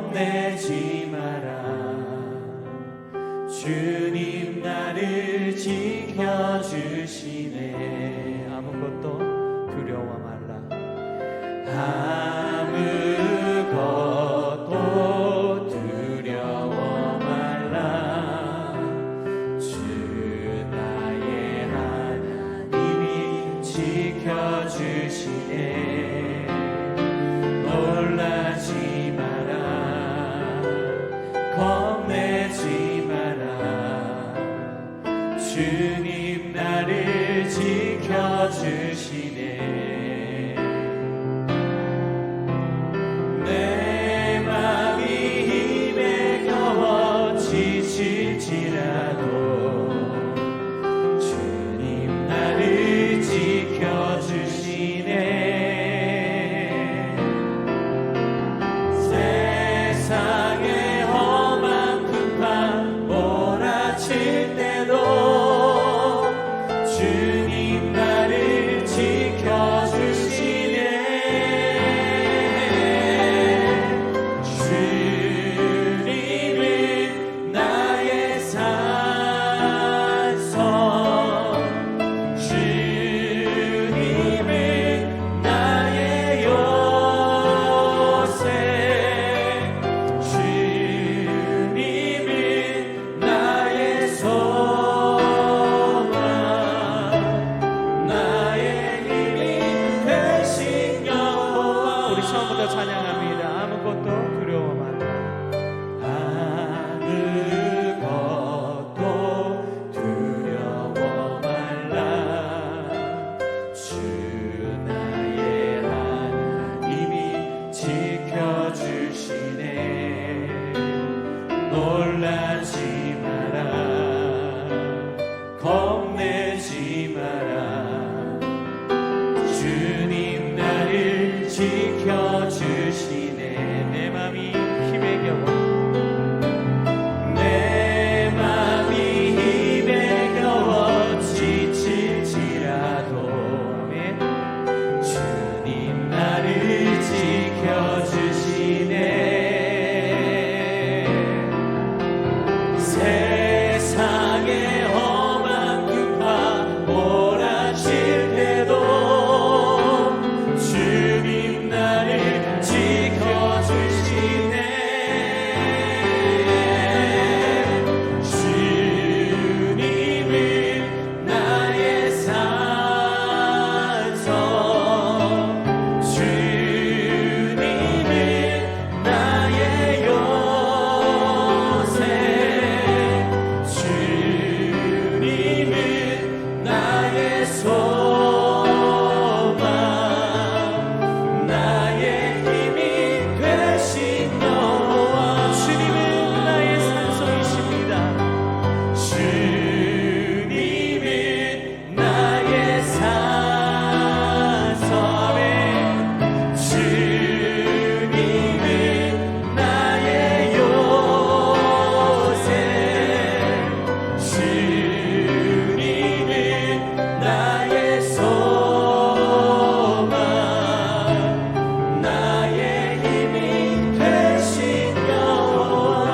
겁내지 마라. 주님 나를 지켜주시네. 아무것도 두려워 말라. 아무것도 두려워 말라. 주 나의 하나님이 지켜주시네. 놀라지 마라. 겁내지 마라. 주님 나를 지켜주시네. 내 맘이 힘에 겨워 지칠지라도 주님 나를 지켜주시네. 세상의 험한 풍파 몰아칠 때도 주님 나를 지켜주시네. 주님은 나의 산성, 주님은 나의 요새, 주님은 나의 소망, 나의 힘이 되신 여호와. 우리 처음부터 찬양합니다. 아무것도 두려워 말라. 아무것도 두려워 말라. 주 나의 하나님이 지켜주시네. 놀라지 마라. 겁내지 마라. 주님 나를 지켜주시네. 내 맘이 힘에 겨워, 내 맘이 힘에 겨워 지칠지라도 아멘. 주님 나를 지켜주시네. 세상의 험한 풍파 몰아칠 때도 주님 나를 지켜주시네. 주님은 나의 산성, 주님은 나의 요새, 주님은 나의 소망, 나의 힘이 되신 여호와. 주님은 나의 산성이십니다. 주님은 나의 산성, 아멘. 주님은 나의 요새, 주님은 나의 소망, 나의 힘이 되신 여호와.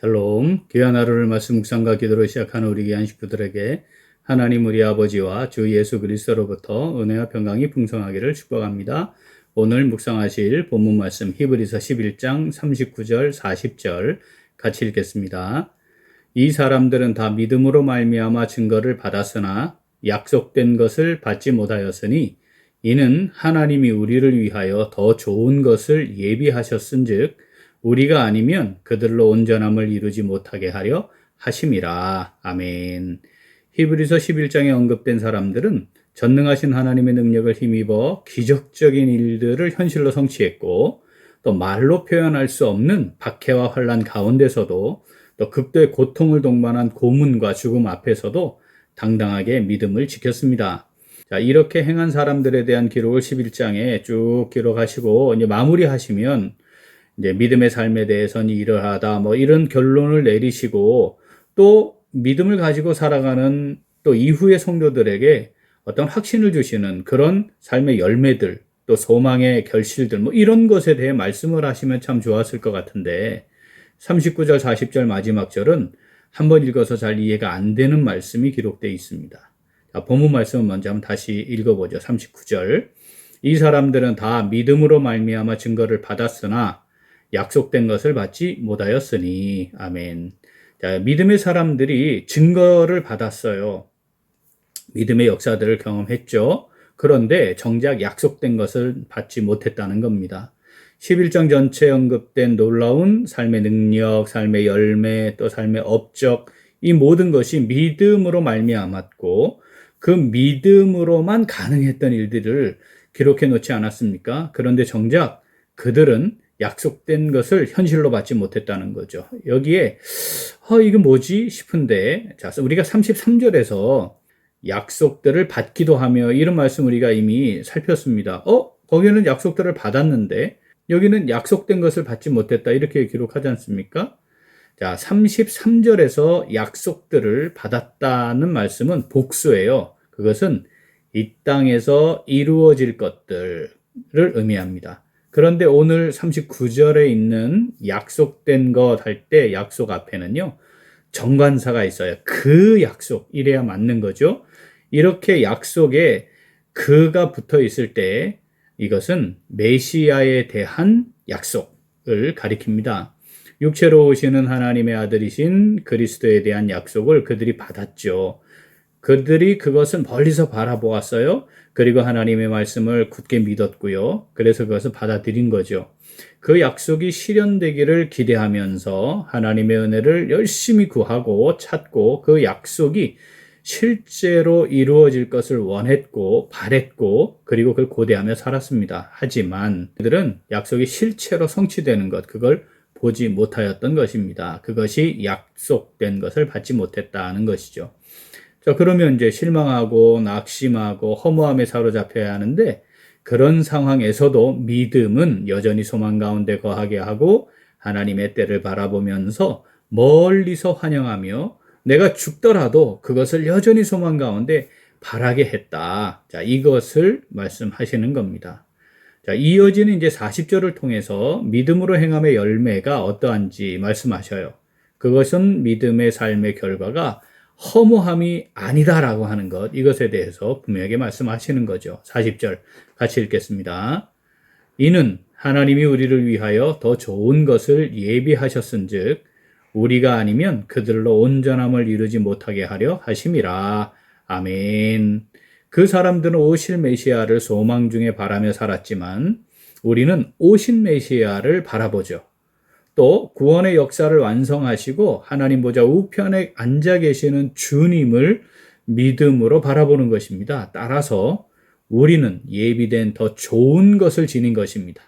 샬롬, 귀한 하루를 말씀 묵상과 기도로 시작하는 우리 귀한 식구들에게 하나님 우리 아버지와 주 예수 그리스도로부터 은혜와 평강이 풍성하기를 축복합니다. 오늘 묵상하실 본문 말씀 히브리서 11장 39절 40절 같이 읽겠습니다. 이 사람들은 다 믿음으로 말미암아 증거를 받았으나 약속된 것을 받지 못하였으니 이는 하나님이 우리를 위하여 더 좋은 것을 예비하셨은즉 우리가 아니면 그들로 온전함을 이루지 못하게 하려 하심이라. 아멘. 히브리서 11장에 언급된 사람들은 전능하신 하나님의 능력을 힘입어 기적적인 일들을 현실로 성취했고, 또 말로 표현할 수 없는 박해와 환난 가운데서도, 또 극도의 고통을 동반한 고문과 죽음 앞에서도 당당하게 믿음을 지켰습니다. 자, 이렇게 행한 사람들에 대한 기록을 11장에 쭉 기록하시고 이제 마무리하시면 이제 믿음의 삶에 대해서는 이러하다 뭐 이런 결론을 내리시고, 또 믿음을 가지고 살아가는 또 이후의 성도들에게 어떤 확신을 주시는 그런 삶의 열매들, 또 소망의 결실들, 뭐 이런 것에 대해 말씀을 하시면 참 좋았을 것 같은데, 39절, 40절 마지막 절은 한번 읽어서 잘 이해가 안 되는 말씀이 기록되어 있습니다. 자, 본문 말씀을 먼저 한번 다시 읽어보죠. 39절. 이 사람들은 다 믿음으로 말미암아 증거를 받았으나 약속된 것을 받지 못하였으니. 아멘. 자, 믿음의 사람들이 증거를 받았어요. 믿음의 역사들을 경험했죠. 그런데 정작 약속된 것을 받지 못했다는 겁니다. 11장 전체에 언급된 놀라운 삶의 능력, 삶의 열매, 또 삶의 업적, 이 모든 것이 믿음으로 말미암았고 그 믿음으로만 가능했던 일들을 기록해 놓지 않았습니까? 그런데 정작 그들은 약속된 것을 현실로 받지 못했다는 거죠. 여기에 이게 뭐지 싶은데, 자, 우리가 33절에서 약속들을 받기도 하며 이런 말씀 우리가 이미 살폈습니다. 거기는 약속들을 받았는데 여기는 약속된 것을 받지 못했다 이렇게 기록하지 않습니까? 자, 33절에서 약속들을 받았다는 말씀은 복수예요. 그것은 이 땅에서 이루어질 것들을 의미합니다. 그런데 오늘 39절에 있는 약속된 것 할 때 약속 앞에는요, 정관사가 있어요. 그 약속, 이래야 맞는 거죠. 이렇게 약속에 그가 붙어 있을 때 이것은 메시아에 대한 약속을 가리킵니다. 육체로 오시는 하나님의 아들이신 그리스도에 대한 약속을 그들이 받았죠. 그들이 그것을 멀리서 바라보았어요. 그리고 하나님의 말씀을 굳게 믿었고요. 그래서 그것을 받아들인 거죠. 그 약속이 실현되기를 기대하면서 하나님의 은혜를 열심히 구하고 찾고 그 약속이 실제로 이루어질 것을 원했고 바랬고 그리고 그걸 고대하며 살았습니다. 하지만 그들은 약속이 실체로 성취되는 것, 그걸 보지 못하였던 것입니다. 그것이 약속된 것을 받지 못했다는 것이죠. 자, 그러면 이제 실망하고 낙심하고 허무함에 사로잡혀야 하는데 그런 상황에서도 믿음은 여전히 소망 가운데 거하게 하고 하나님의 때를 바라보면서 멀리서 환영하며 내가 죽더라도 그것을 여전히 소망 가운데 바라게 했다. 자, 이것을 말씀하시는 겁니다. 자, 이어지는 이제 40절을 통해서 믿음으로 행함의 열매가 어떠한지 말씀하셔요. 그것은 믿음의 삶의 결과가 허무함이 아니다라고 하는 것, 이것에 대해서 분명하게 말씀하시는 거죠. 40절 같이 읽겠습니다. 이는 하나님이 우리를 위하여 더 좋은 것을 예비하셨은즉 우리가 아니면 그들로 온전함을 이루지 못하게 하려 하심이라. 아멘. 그 사람들은 오실 메시아를 소망 중에 바라며 살았지만 우리는 오신 메시아를 바라보죠. 또 구원의 역사를 완성하시고 하나님 보좌 우편에 앉아 계시는 주님을 믿음으로 바라보는 것입니다. 따라서 우리는 예비된 더 좋은 것을 지닌 것입니다.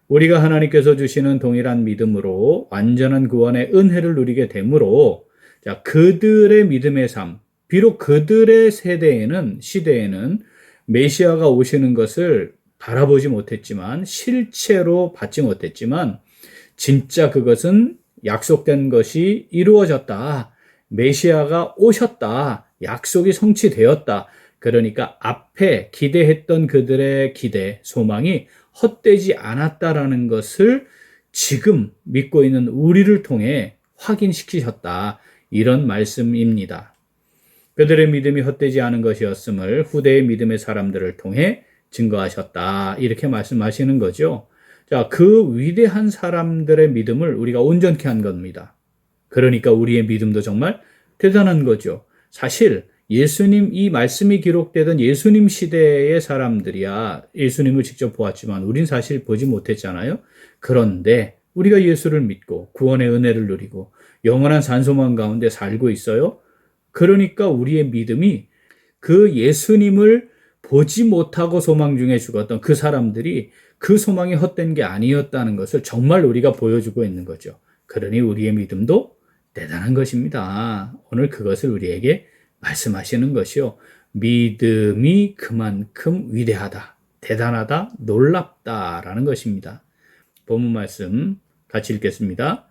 우리가 하나님께서 주시는 동일한 믿음으로 완전한 구원의 은혜를 누리게 되므로 자, 그들의 믿음의 삶, 비록 그들의 시대에는 메시아가 오시는 것을 바라보지 못했지만 실체로 받지 못했지만 진짜 그것은 약속된 것이 이루어졌다. 메시아가 오셨다. 약속이 성취되었다. 그러니까 앞에 기대했던 그들의 기대, 소망이 헛되지 않았다라는 것을 지금 믿고 있는 우리를 통해 확인시키셨다. 이런 말씀입니다. 그들의 믿음이 헛되지 않은 것이었음을 후대의 믿음의 사람들을 통해 증거하셨다. 이렇게 말씀하시는 거죠. 자, 그 위대한 사람들의 믿음을 우리가 온전케 한 겁니다. 그러니까 우리의 믿음도 정말 대단한 거죠. 사실 예수님, 이 말씀이 기록되던 예수님 시대의 사람들이야 예수님을 직접 보았지만 우린 사실 보지 못했잖아요. 그런데 우리가 예수를 믿고 구원의 은혜를 누리고 영원한 산소망 가운데 살고 있어요. 그러니까 우리의 믿음이 그 예수님을 보지 못하고 소망 중에 죽었던 그 사람들이 그 소망이 헛된 게 아니었다는 것을 정말 우리가 보여주고 있는 거죠. 그러니 우리의 믿음도 대단한 것입니다. 오늘 그것을 우리에게 말씀하시는 것이요. 믿음이 그만큼 위대하다, 대단하다, 놀랍다라는 것입니다. 본문 말씀 같이 읽겠습니다.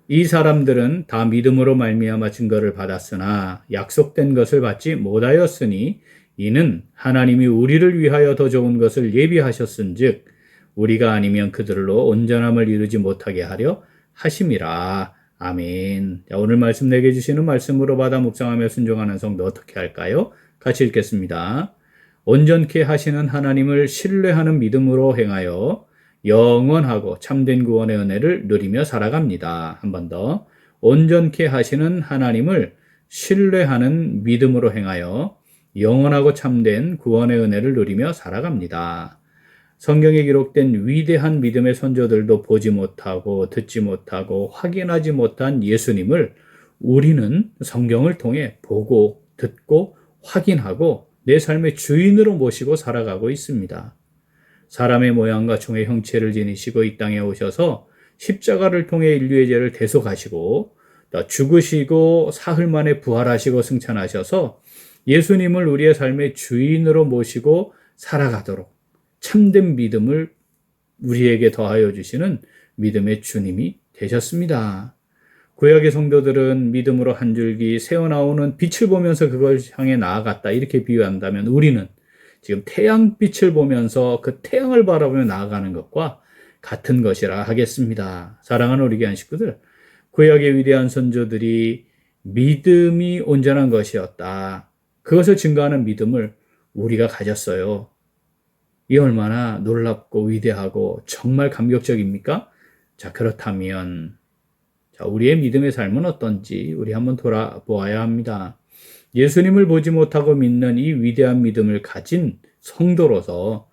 이 사람들은 다 믿음으로 말미암아 증거를 받았으나 약속된 것을 받지 못하였으니 이는 하나님이 우리를 위하여 더 좋은 것을 예비하셨은즉 우리가 아니면 그들로 온전함을 이루지 못하게 하려 하심이라. 아멘. 자, 오늘 말씀 내게 주시는 말씀으로 받아 묵상하며 순종하는 성도 어떻게 할까요? 같이 읽겠습니다. 온전케 하시는 하나님을 신뢰하는 믿음으로 행하여 영원하고 참된 구원의 은혜를 누리며 살아갑니다. 한 번 더. 온전케 하시는 하나님을 신뢰하는 믿음으로 행하여 영원하고 참된 구원의 은혜를 누리며 살아갑니다. 성경에 기록된 위대한 믿음의 선조들도 보지 못하고 듣지 못하고 확인하지 못한 예수님을 우리는 성경을 통해 보고 듣고 확인하고 내 삶의 주인으로 모시고 살아가고 있습니다. 사람의 모양과 종의 형체를 지니시고 이 땅에 오셔서 십자가를 통해 인류의 죄를 대속하시고 죽으시고 사흘 만에 부활하시고 승천하셔서 예수님을 우리의 삶의 주인으로 모시고 살아가도록 참된 믿음을 우리에게 더하여 주시는 믿음의 주님이 되셨습니다. 구약의 성도들은 믿음으로 한 줄기 새어나오는 빛을 보면서 그걸 향해 나아갔다 이렇게 비유한다면 우리는 지금 태양빛을 보면서 그 태양을 바라보며 나아가는 것과 같은 것이라 하겠습니다. 사랑하는 우리 교회 식구들, 구약의 위대한 선조들이 믿음이 온전한 것이었다. 그것을 증거하는 믿음을 우리가 가졌어요. 이 얼마나 놀랍고 위대하고 정말 감격적입니까? 자, 그렇다면 우리의 믿음의 삶은 어떤지 우리 한번 돌아보아야 합니다. 예수님을 보지 못하고 믿는 이 위대한 믿음을 가진 성도로서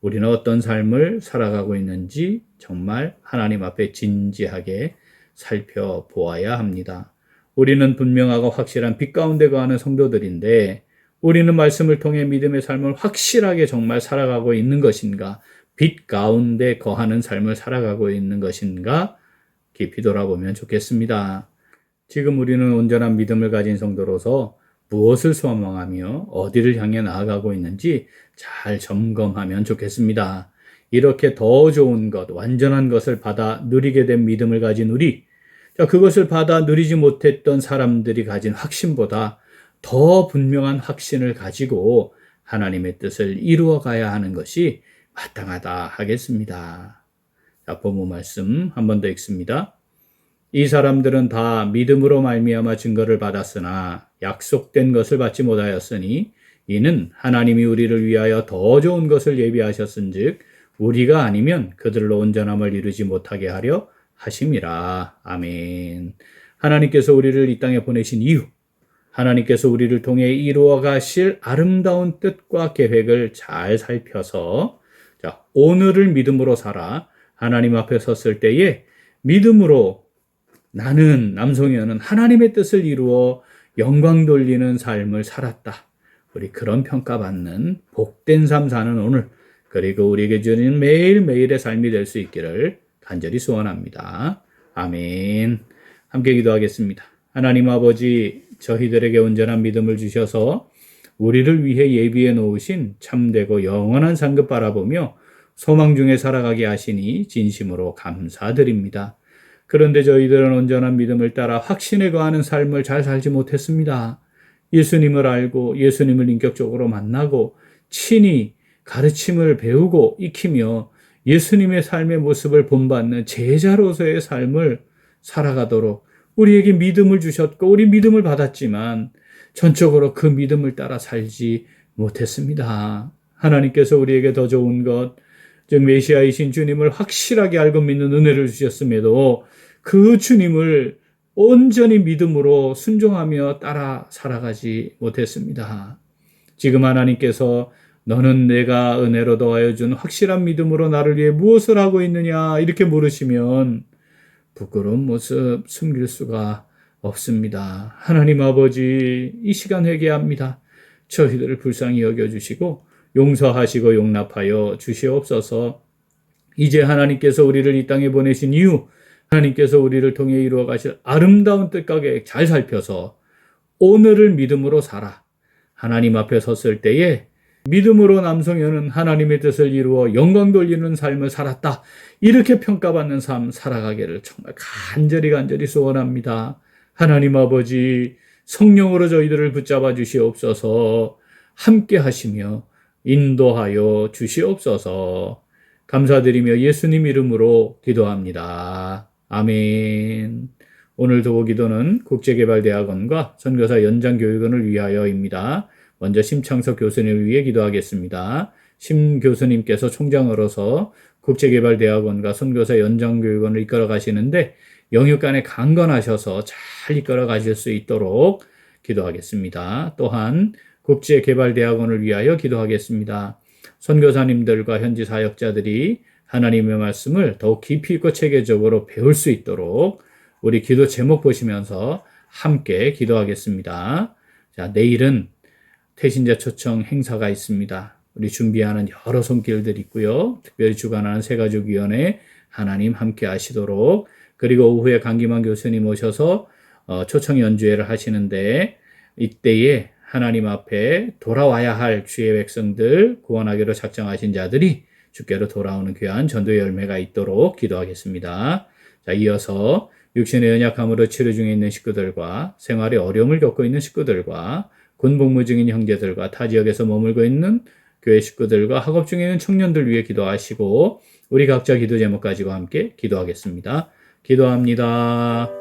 우리는 어떤 삶을 살아가고 있는지 정말 하나님 앞에 진지하게 살펴보아야 합니다. 우리는 분명하고 확실한 빛 가운데 거하는 성도들인데 우리는 말씀을 통해 믿음의 삶을 확실하게 정말 살아가고 있는 것인가? 빛 가운데 거하는 삶을 살아가고 있는 것인가? 깊이 돌아보면 좋겠습니다. 지금 우리는 온전한 믿음을 가진 성도로서 무엇을 소망하며 어디를 향해 나아가고 있는지 잘 점검하면 좋겠습니다. 이렇게 더 좋은 것, 완전한 것을 받아 누리게 된 믿음을 가진 우리, 그것을 받아 누리지 못했던 사람들이 가진 확신보다 더 분명한 확신을 가지고 하나님의 뜻을 이루어 가야 하는 것이 마땅하다 하겠습니다. 자, 본문 말씀 한 번 더 읽습니다. 이 사람들은 다 믿음으로 말미암아 증거를 받았으나 약속된 것을 받지 못하였으니 이는 하나님이 우리를 위하여 더 좋은 것을 예비하셨은즉 우리가 아니면 그들로 온전함을 이루지 못하게 하려 하심이라. 아멘. 하나님께서 우리를 이 땅에 보내신 이유, 하나님께서 우리를 통해 이루어 가실 아름다운 뜻과 계획을 잘 살펴서 오늘을 믿음으로 살아 하나님 앞에 섰을 때에 믿음으로 나는 남성현은 하나님의 뜻을 이루어 영광 돌리는 삶을 살았다. 우리 그런 평가받는 복된 삶 사는 오늘, 그리고 우리에게 주는 매일매일의 삶이 될 수 있기를 간절히 소원합니다. 아멘. 함께 기도하겠습니다. 하나님 아버지, 저희들에게 온전한 믿음을 주셔서 우리를 위해 예비해 놓으신 참되고 영원한 상급 바라보며 소망 중에 살아가게 하시니 진심으로 감사드립니다. 그런데 저희들은 온전한 믿음을 따라 확신에 거하는 삶을 잘 살지 못했습니다. 예수님을 알고 예수님을 인격적으로 만나고 친히 가르침을 배우고 익히며 예수님의 삶의 모습을 본받는 제자로서의 삶을 살아가도록 우리에게 믿음을 주셨고 우리 믿음을 받았지만 전적으로 그 믿음을 따라 살지 못했습니다. 하나님께서 우리에게 더 좋은 것, 즉 메시아이신 주님을 확실하게 알고 믿는 은혜를 주셨음에도 그 주님을 온전히 믿음으로 순종하며 따라 살아가지 못했습니다. 지금 하나님께서 너는 내가 은혜로 더하여 준 확실한 믿음으로 나를 위해 무엇을 하고 있느냐 이렇게 물으시면 부끄러운 모습 숨길 수가 없습니다. 하나님 아버지, 이 시간 회개합니다. 저희들을 불쌍히 여겨주시고 용서하시고 용납하여 주시옵소서. 이제 하나님께서 우리를 이 땅에 보내신 이유, 하나님께서 우리를 통해 이루어 가실 아름다운 뜻과 계획 잘 살펴서 오늘을 믿음으로 살아 하나님 앞에 섰을 때에 믿음으로 남성현은 하나님의 뜻을 이루어 영광 돌리는 삶을 살았다. 이렇게 평가받는 삶 살아가기를 정말 간절히 소원합니다. 하나님 아버지, 성령으로 저희들을 붙잡아 주시옵소서. 함께 하시며 인도하여 주시옵소서. 감사드리며 예수님 이름으로 기도합니다. 아멘. 오늘 도보 기도는 국제개발대학원과 선교사 연장교육원을 위하여입니다. 먼저 심창석 교수님을 위해 기도하겠습니다. 심 교수님께서 총장으로서 국제개발대학원과 선교사 연장교육원을 이끌어 가시는데 영육간에 강건하셔서 잘 이끌어 가실 수 있도록 기도하겠습니다. 또한 국제개발대학원을 위하여 기도하겠습니다. 선교사님들과 현지 사역자들이 하나님의 말씀을 더욱 깊이 있고 체계적으로 배울 수 있도록 우리 기도 제목 보시면서 함께 기도하겠습니다. 자, 내일은 태신자 초청 행사가 있습니다. 우리 준비하는 여러 손길들 있고요. 특별히 주관하는 새가족위원회 하나님 함께 하시도록, 그리고 오후에 강기만 교수님 오셔서 초청 연주회를 하시는데 이때에 하나님 앞에 돌아와야 할 주의 백성들, 구원하기로 작정하신 자들이 주께로 돌아오는 귀한 전도의 열매가 있도록 기도하겠습니다. 자, 이어서 육신의 연약함으로 치료 중에 있는 식구들과 생활에 어려움을 겪고 있는 식구들과 군 복무 중인 형제들과 타 지역에서 머물고 있는 교회 식구들과 학업 중에 있는 청년들 위해 기도하시고 우리 각자 기도 제목 가지고 함께 기도하겠습니다. 기도합니다.